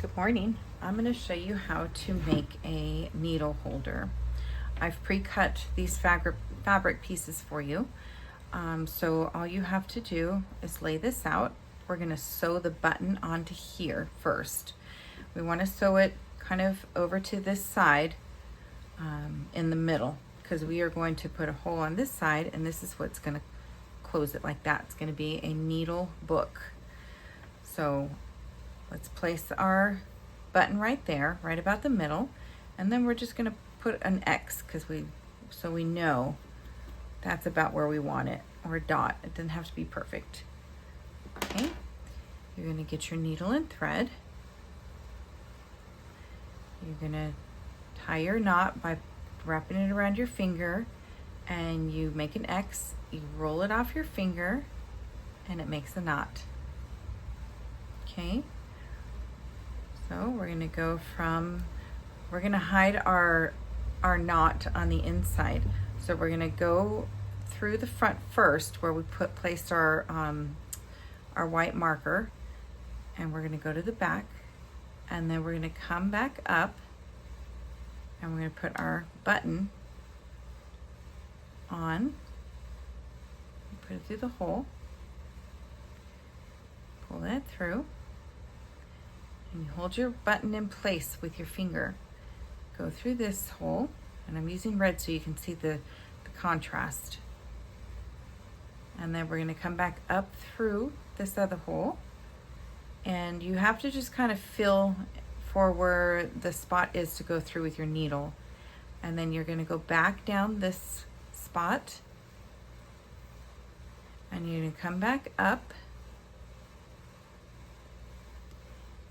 Good morning. I'm going to show you how to make a needle holder. I've pre-cut these fabric pieces for you. So all you have to do is lay this out. We're going to sew the button onto here first. We want to sew it kind of over to this side in the middle, because we are going to put a hole on this side, and this is what's going to close it like that. It's going to be a needle book. So let's place our button right there, right about the middle, and then we're just going to put an X so we know that's about where we want it, or a dot. It doesn't have to be perfect. Okay, you're going to get your needle and thread. You're going to tie your knot by wrapping it around your finger, and you make an X, you roll it off your finger, and it makes a knot. Okay, so we're going to we're going to hide our knot on the inside. So we're going to go through the front first, where we placed our white marker, and we're going to go to the back, and then we're going to come back up, and we're going to put our button on, put it through the hole, pull that through, and you hold your button in place with your finger. Go through this hole, and I'm using red so you can see the contrast. And then we're going to come back up through this other hole, and you have to just kind of feel for where the spot is to go through with your needle. And then you're going to go back down this spot, and you're going to come back up,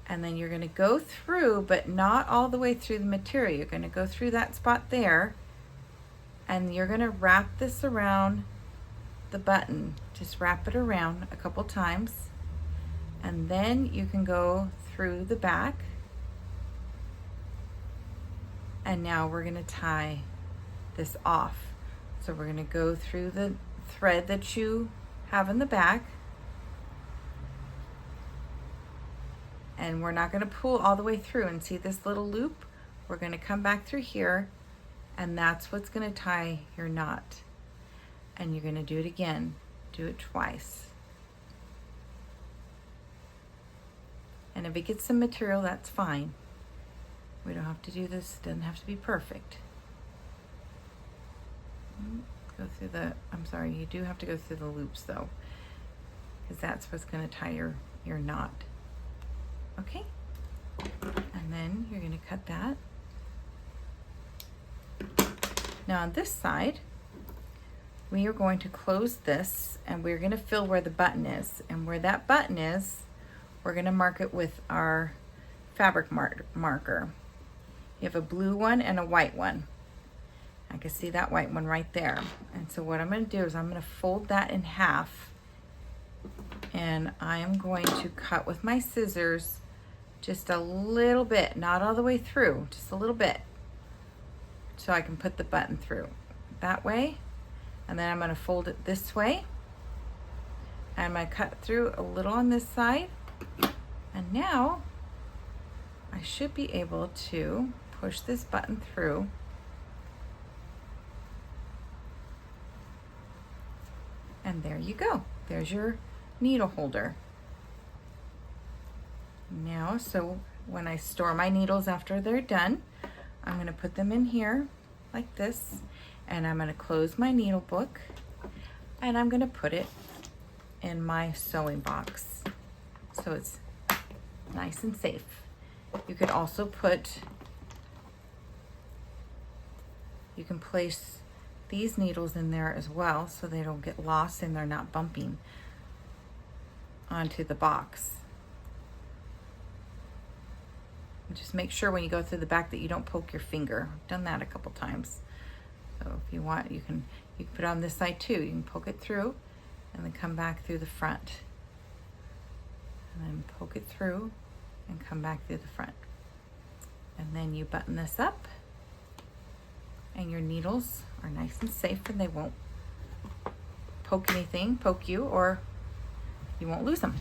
and then you're going to go through, but not all the way through the material. You're going to go through that spot there, and you're going to wrap this around the button. Just wrap it around a couple times, and then you can go through the back. And now we're going to tie this off. So we're going to go through the thread that you have in the back, and we're not going to pull all the way through. And see this little loop? We're going to come back through here, and that's what's going to tie your knot. And you're going to do it again. Do it twice. And if it gets some material, that's fine. We don't have to do this. It doesn't have to be perfect. Go through you do have to go through the loops though, because that's what's going to tie your knot. Okay, and then you're going to cut that. Now on this side, we are going to close this, and we're going to fill where the button is. And where that button is, we're going to mark it with our fabric marker. You have a blue one and a white one. I can see that white one right there. And so what I'm going to do is I'm going to fold that in half, and I am going to cut with my scissors just a little bit, not all the way through, just a little bit, so I can put the button through that way. And then I'm going to fold it this way, and I'm going to cut through a little on this side, and now I should be able to push this button through. And there you go. There's your needle holder. Now, so when I store my needles after they're done, I'm going to put them in here like this, and I'm going to close my needle book, and I'm going to put it in my sewing box so it's nice and safe. You could also you can place these needles in there as well, so they don't get lost and they're not bumping onto the box. Just make sure when you go through the back that you don't poke your finger. I've done that a couple times. So if you want, you can put it on this side too. You can poke it through and then come back through the front. And then poke it through and come back through the front. And then you button this up, and your needles are nice and safe, and they won't poke you, or you won't lose them.